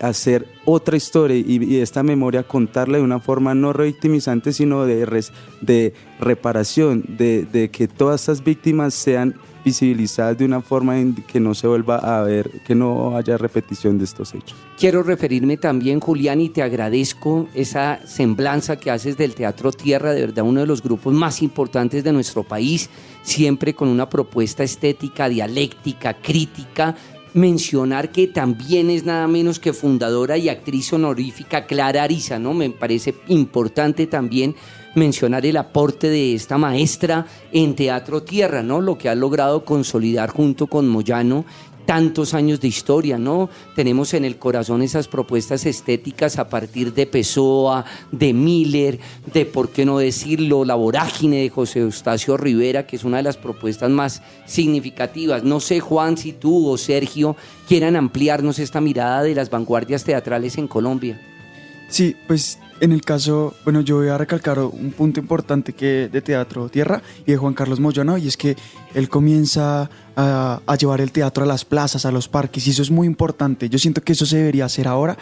hacer otra historia y esta memoria contarla de una forma no revictimizante, sino de reparación, de que todas estas víctimas sean visibilizadas de una forma en que no se vuelva a ver, que no haya repetición de estos hechos. Quiero referirme también, Julián, y te agradezco esa semblanza que haces del Teatro Tierra, de verdad uno de los grupos más importantes de nuestro país, siempre con una propuesta estética, dialéctica, crítica. Mencionar que también es nada menos que fundadora y actriz honorífica Clara Ariza, ¿no? Me parece importante también mencionar el aporte de esta maestra en Teatro Tierra, ¿no? Lo que ha logrado consolidar junto con Moyano tantos años de historia, ¿no? Tenemos en el corazón esas propuestas estéticas a partir de Pessoa, de Miller, de, por qué no decirlo, La Vorágine de José Eustacio Rivera, que es una de las propuestas más significativas. No sé, Juan, si tú o Sergio quieran ampliarnos esta mirada de las vanguardias teatrales en Colombia. Sí, pues en el caso, bueno, yo voy a recalcar un punto importante que de Teatro Tierra y de Juan Carlos Moyano, y es que él comienza a llevar el teatro a las plazas, a los parques, y eso es muy importante. Yo siento que eso se debería hacer ahora.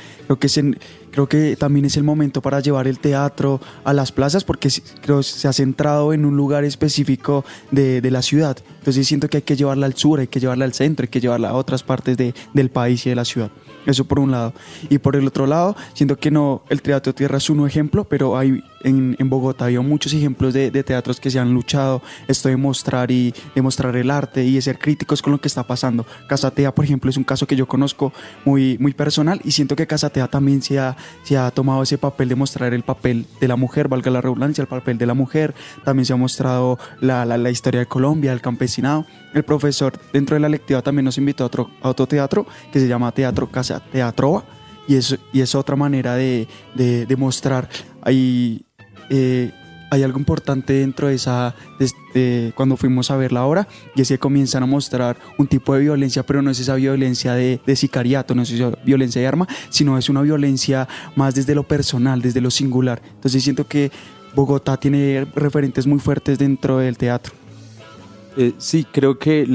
Creo que también es el momento para llevar el teatro a las plazas, porque creo que se ha centrado en un lugar específico de la ciudad. Entonces siento que hay que llevarla al sur, hay que llevarla al centro, hay que llevarla a otras partes del país y de la ciudad. Eso por un lado. Y por el otro lado, siento que no, el Teatro Tierra es un ejemplo, pero hay en Bogotá había muchos ejemplos de teatros que se han luchado esto de mostrar el arte y de ser críticos con lo que está pasando. Casatea, por ejemplo, es un caso que yo conozco muy, muy personal, y siento que Casatea también se ha tomado ese papel de mostrar el papel de la mujer, valga la redundancia, el papel de la mujer. También se ha mostrado la historia de Colombia, el campesinado. El profesor dentro de la lectiva también nos invitó a otro teatro que se llama Teatro Casatea Trova, y es otra manera de mostrar. Hay hay algo importante dentro de cuando fuimos a ver la obra, y es que comienzan a mostrar un tipo de violencia, pero no es esa violencia de sicariato, no es esa violencia de arma, sino es una violencia más desde lo personal, desde lo singular. Entonces siento que Bogotá tiene referentes muy fuertes dentro del teatro. Sí, creo que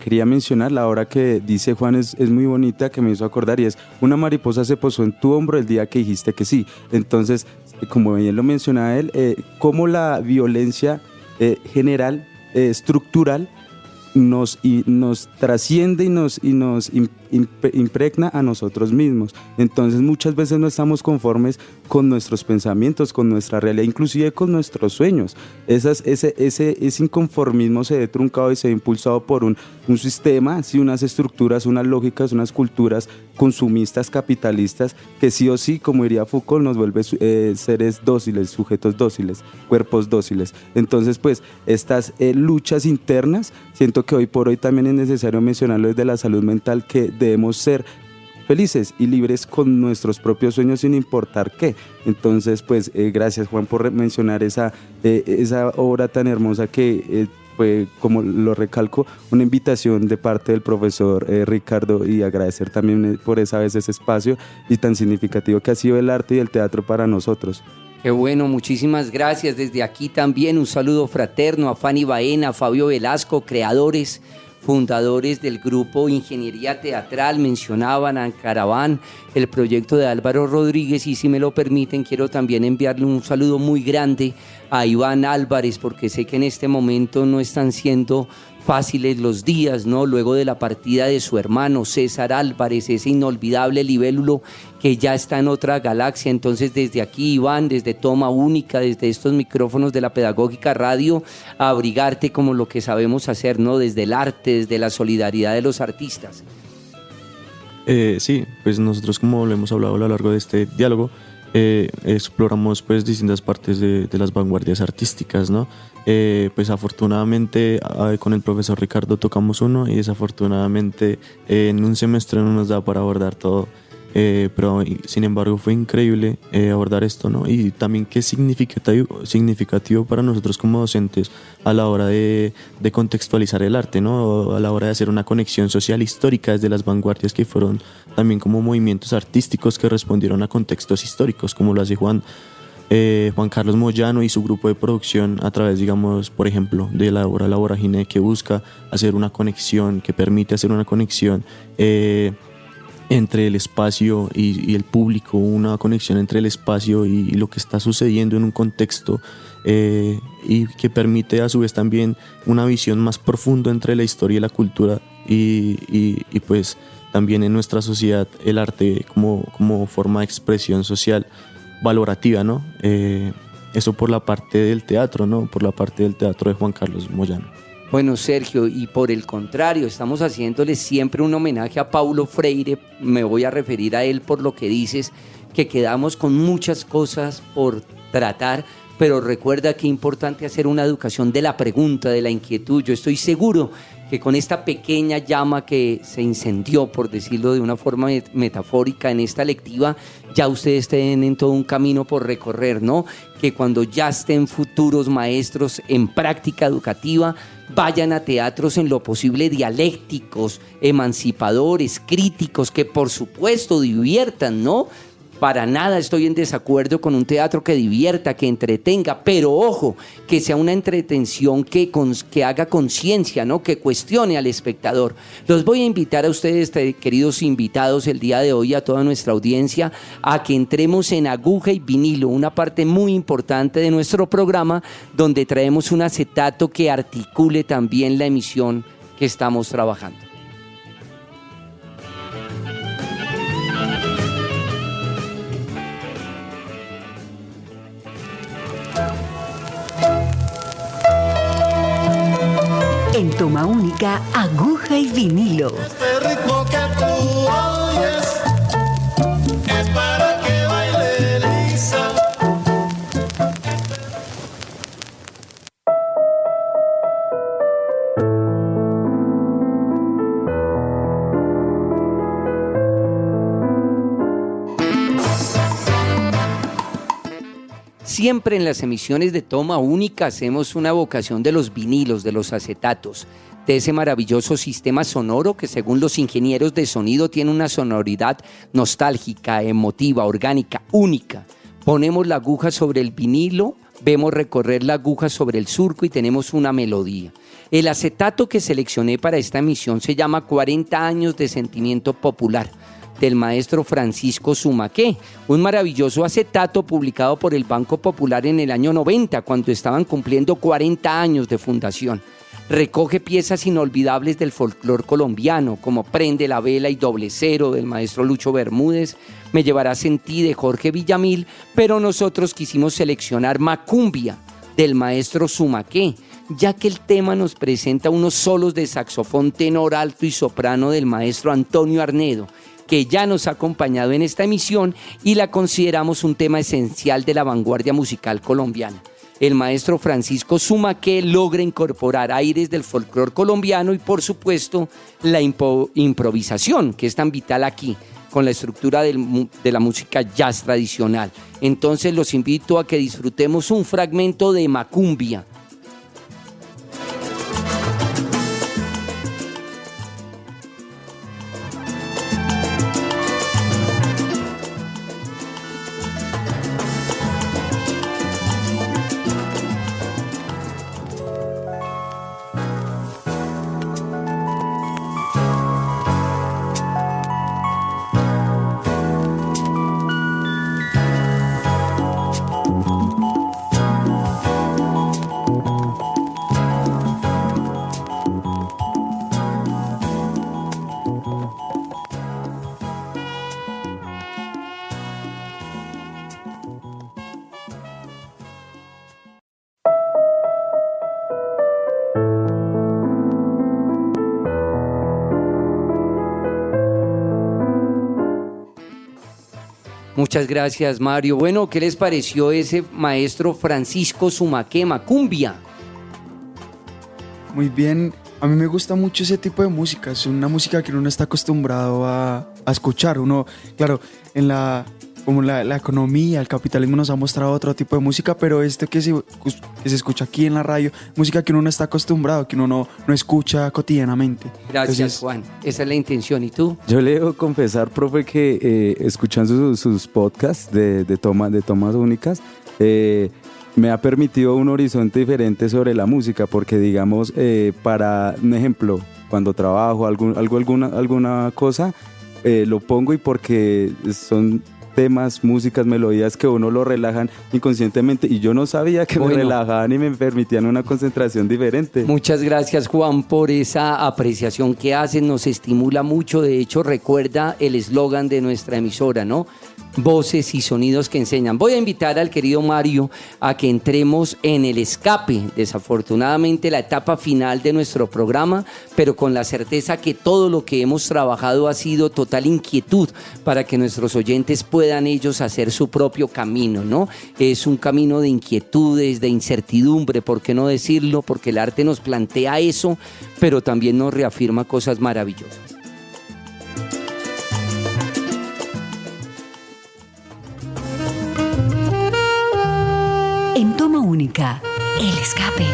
quería mencionar, la obra que dice Juan es muy bonita, que me hizo acordar, y es: una mariposa se posó en tu hombro el día que dijiste que sí. Entonces, como bien lo mencionaba él, cómo la violencia general, estructural, nos trasciende y nos impregna a nosotros mismos. Entonces muchas veces no estamos conformes con nuestros pensamientos, con nuestra realidad, inclusive con nuestros sueños. Ese inconformismo se ve truncado y se ve impulsado por un sistema, ¿sí? Unas estructuras, unas lógicas, unas culturas consumistas, capitalistas, que sí o sí, como diría Foucault, nos vuelve seres dóciles, sujetos dóciles, cuerpos dóciles. Entonces, pues, estas luchas internas, siento que hoy por hoy también es necesario mencionarlo desde la salud mental, que debemos ser felices y libres con nuestros propios sueños sin importar qué. Entonces, pues, gracias, Juan, por mencionar esa obra tan hermosa que fue, como lo recalco, una invitación de parte del profesor Ricardo, y agradecer también por esa vez ese espacio y tan significativo que ha sido el arte y el teatro para nosotros. Qué bueno, muchísimas gracias. Desde aquí también un saludo fraterno a Fanny Baena, a Fabio Velasco, creadores, fundadores del grupo Ingeniería Teatral. Mencionaban a Caraván, el proyecto de Álvaro Rodríguez, y si me lo permiten, quiero también enviarle un saludo muy grande a Iván Álvarez, porque sé que en este momento no están siendo fáciles los días, ¿no? Luego de la partida de su hermano César Álvarez, ese inolvidable libélulo que ya está en otra galaxia. Entonces, desde aquí, Iván, desde Toma Única, desde estos micrófonos de la Pedagógica Radio, a abrigarte como lo que sabemos hacer, ¿no? Desde el arte, desde la solidaridad de los artistas. Sí, pues nosotros, como lo hemos hablado a lo largo de este diálogo, exploramos pues distintas partes de las vanguardias artísticas, ¿no? Pues afortunadamente con el profesor Ricardo tocamos uno, y desafortunadamente en un semestre no nos da para abordar todo, pero sin embargo fue increíble abordar esto, ¿no? Y también qué significativo para nosotros como docentes a la hora de contextualizar el arte, ¿no? A la hora de hacer una conexión social histórica desde las vanguardias, que fueron también como movimientos artísticos que respondieron a contextos históricos, como lo hace Juan Carlos Moyano y su grupo de producción a través, digamos, por ejemplo, de la obra La Vorágine, que busca hacer una conexión, que permite hacer una conexión entre el espacio y el público, una conexión entre el espacio y lo que está sucediendo en un contexto, y que permite a su vez también una visión más profunda entre la historia y la cultura, y pues también en nuestra sociedad el arte como forma de expresión social valorativa, ¿no? Eso por la parte del teatro, ¿no? Por la parte del teatro de Juan Carlos Moyano. Bueno, Sergio, y por el contrario, estamos haciéndole siempre un homenaje a Paulo Freire. Me voy a referir a él por lo que dices, que quedamos con muchas cosas por tratar, pero recuerda que es importante hacer una educación de la pregunta, de la inquietud. Yo estoy seguro que con esta pequeña llama que se incendió, por decirlo de una forma metafórica, en esta lectiva, ya ustedes tienen todo un camino por recorrer, ¿no? Que cuando ya estén futuros maestros en práctica educativa, vayan a teatros en lo posible dialécticos, emancipadores, críticos, que por supuesto diviertan, ¿no? Para nada estoy en desacuerdo con un teatro que divierta, que entretenga, pero ojo, que sea una entretención que haga conciencia, ¿no? Que cuestione al espectador. Los voy a invitar a ustedes, queridos invitados, el día de hoy, a toda nuestra audiencia, a que entremos en Aguja y Vinilo, una parte muy importante de nuestro programa, donde traemos un acetato que articule también la emisión que estamos trabajando. En Toma Única, Aguja y Vinilo. Este ritmo que tú oyes es para que baile Lisa. Siempre en las emisiones de Toma Única hacemos una evocación de los vinilos, de los acetatos, de ese maravilloso sistema sonoro que según los ingenieros de sonido tiene una sonoridad nostálgica, emotiva, orgánica, única. Ponemos la aguja sobre el vinilo, vemos recorrer la aguja sobre el surco y tenemos una melodía. El acetato que seleccioné para esta emisión se llama 40 años de sentimiento popular, del maestro Francisco Zumaqué, un maravilloso acetato publicado por el Banco Popular en el año 90, cuando estaban cumpliendo 40 años de fundación. Recoge piezas inolvidables del folclore colombiano, como Prende la Vela y Doble Cero del maestro Lucho Bermúdez, Me Llevarás en Ti de Jorge Villamil, pero nosotros quisimos seleccionar Macumbia del maestro Zumaqué, ya que el tema nos presenta unos solos de saxofón tenor, alto y soprano del maestro Antonio Arnedo, que ya nos ha acompañado en esta emisión y la consideramos un tema esencial de la vanguardia musical colombiana. El maestro Francisco Zumaqué logra incorporar aires del folclore colombiano y, por supuesto, la improvisación, que es tan vital aquí, con la estructura de la música jazz tradicional. Entonces los invito a que disfrutemos un fragmento de Macumbia. Muchas gracias, Mario. Bueno, ¿qué les pareció ese maestro Francisco Zumaqué, Macumbia? Muy bien, a mí me gusta mucho ese tipo de música, es una música que uno no está acostumbrado a escuchar. Uno, claro, como la economía, el capitalismo nos ha mostrado otro tipo de música, pero que se escucha aquí en la radio, música que uno no está acostumbrado, que uno no escucha cotidianamente. Gracias, Entonces, Juan. Esa es la intención. ¿Y tú? Yo le debo confesar, profe, que escuchando sus podcasts de tomas únicas, me ha permitido un horizonte diferente sobre la música, porque digamos, para un ejemplo, cuando trabajo alguna cosa, lo pongo y porque son temas, músicas, melodías que uno lo relajan inconscientemente y yo no sabía que me relajaban y me permitían una concentración diferente. Muchas gracias, Juan, por esa apreciación que hacen, nos estimula mucho. De hecho, recuerda el eslogan de nuestra emisora, ¿no? Voces y sonidos que enseñan. Voy a invitar al querido Mario a que entremos en el escape, desafortunadamente la etapa final de nuestro programa, pero con la certeza que todo lo que hemos trabajado ha sido total inquietud para que nuestros oyentes puedan ellos hacer su propio camino, ¿no? Es un camino de inquietudes, de incertidumbre, ¿por qué no decirlo? Porque el arte nos plantea eso, pero también nos reafirma cosas maravillosas. En Toma Única, el escape.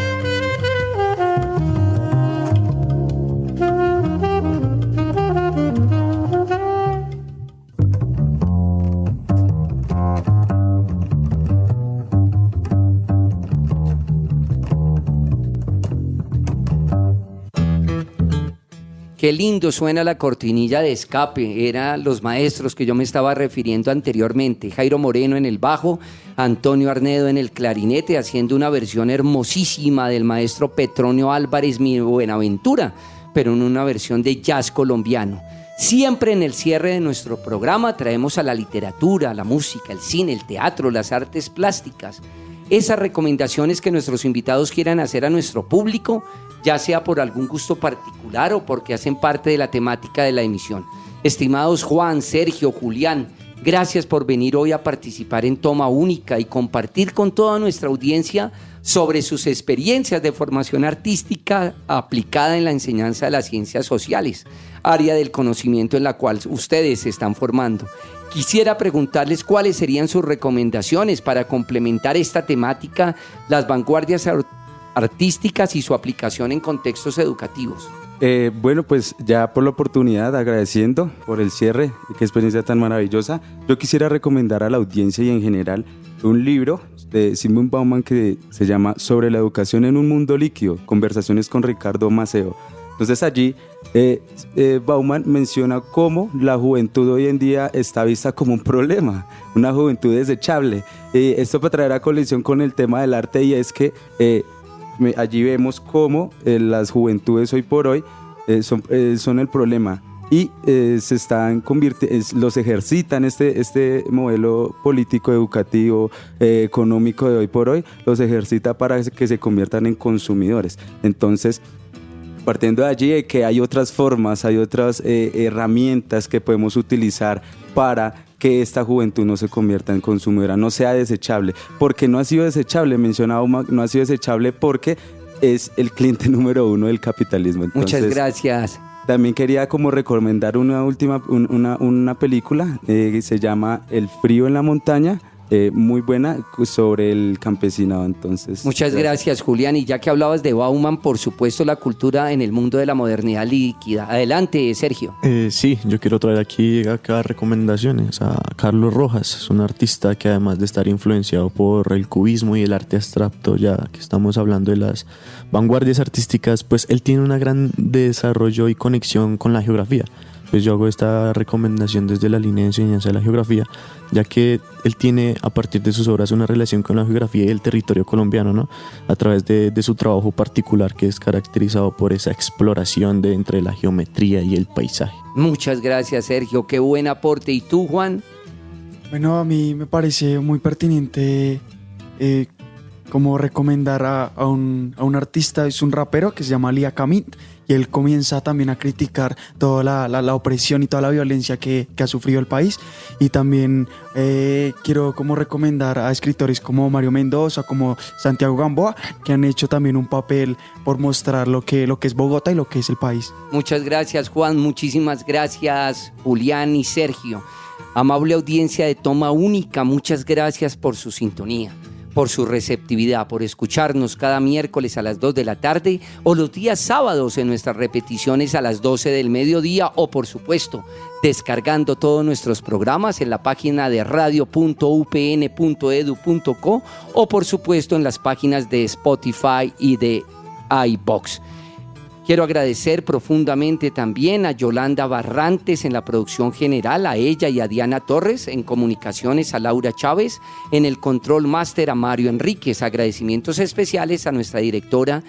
Qué lindo suena la cortinilla de escape, eran los maestros que yo me estaba refiriendo anteriormente, Jairo Moreno en el bajo, Antonio Arnedo en el clarinete, haciendo una versión hermosísima del maestro Petronio Álvarez Mi Buenaventura, pero en una versión de jazz colombiano. Siempre en el cierre de nuestro programa traemos a la literatura, la música, el cine, el teatro, las artes plásticas, esas recomendaciones que nuestros invitados quieran hacer a nuestro público, ya sea por algún gusto particular o porque hacen parte de la temática de la emisión. Estimados Juan, Sergio, Julián, Gracias por venir hoy a participar en Toma Única y compartir con toda nuestra audiencia sobre sus experiencias de formación artística aplicada en la enseñanza de las ciencias sociales, área del conocimiento en la cual ustedes se están formando. Quisiera preguntarles cuáles serían sus recomendaciones para complementar esta temática, las vanguardias artísticas y su aplicación en contextos educativos. Bueno, pues ya por la oportunidad, agradeciendo por el cierre, qué experiencia tan maravillosa, yo quisiera recomendar a la audiencia y en general un libro de Zygmunt Bauman que se llama Sobre la educación en un mundo líquido, conversaciones con Ricardo Maceo. Entonces allí Bauman menciona cómo la juventud hoy en día está vista como un problema, una juventud desechable. Esto para traer a colisión con el tema del arte, y es que allí vemos cómo las juventudes hoy por hoy son el problema y se están convirtiendo, los ejercitan este modelo político, educativo, económico de hoy por hoy, los ejercita para que se conviertan en consumidores. Entonces, partiendo de allí de que hay otras formas, hay otras herramientas que podemos utilizar para que esta juventud no se convierta en consumidora, no sea desechable. Porque no ha sido desechable, mencionaba Bauman, no ha sido desechable porque es el cliente número uno del capitalismo. Entonces, muchas gracias. También quería como recomendar una película que se llama El frío en la montaña, muy buena, sobre el campesinado. Entonces, muchas gracias, Julián. Y ya que hablabas de Bauman, por supuesto, la cultura en el mundo de la modernidad líquida. Adelante, Sergio. Sí, yo quiero traer aquí acá recomendaciones a Carlos Rojas. Es un artista que, además de estar influenciado por el cubismo y el arte abstracto, ya que estamos hablando de las vanguardias artísticas, pues él tiene un gran desarrollo y conexión con la geografía. Pues yo hago esta recomendación desde la línea de enseñanza de la geografía, ya que él tiene a partir de sus obras una relación con la geografía y el territorio colombiano, ¿no? A través de su trabajo particular, que es caracterizado por esa exploración entre la geometría y el paisaje. Muchas gracias, Sergio, qué buen aporte. ¿Y tú, Juan? Bueno, a mí me parece muy pertinente como recomendar a un artista, es un rapero que se llama Lia Kamit, y él comienza también a criticar toda la opresión y toda la violencia que ha sufrido el país. Y también quiero como recomendar a escritores como Mario Mendoza, como Santiago Gamboa, que han hecho también un papel por mostrar lo que es Bogotá y lo que es el país. Muchas gracias, Juan, muchísimas gracias, Julián y Sergio. Amable audiencia de Toma Única, muchas gracias por su sintonía, por su receptividad, por escucharnos cada miércoles a las 2 de la tarde o los días sábados en nuestras repeticiones a las 12 del mediodía, o por supuesto descargando todos nuestros programas en la página de radio.upn.edu.co o por supuesto en las páginas de Spotify y de iVoox. Quiero agradecer profundamente también a Yolanda Barrantes en la producción general, a ella y a Diana Torres, en comunicaciones a Laura Chávez, en el control máster a Mario Enríquez. Agradecimientos especiales a nuestra directora,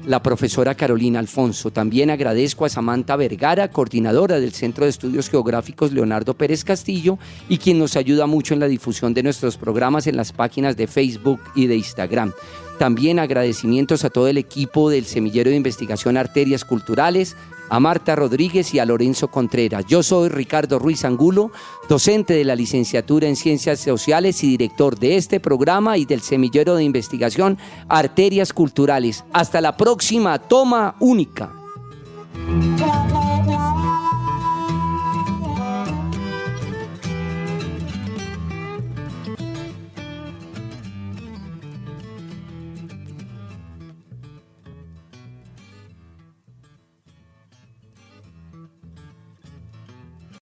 la profesora Carolina Alfonso. También agradezco a Samantha Vergara, coordinadora del Centro de Estudios Geográficos Leonardo Pérez Castillo, y quien nos ayuda mucho en la difusión de nuestros programas en las páginas de Facebook y de Instagram. También agradecimientos a todo el equipo del Semillero de Investigación Arterias Culturales, a Marta Rodríguez y a Lorenzo Contreras. Yo soy Ricardo Ruiz Angulo, docente de la licenciatura en Ciencias Sociales y director de este programa y del Semillero de Investigación Arterias Culturales. Hasta la próxima Toma Única.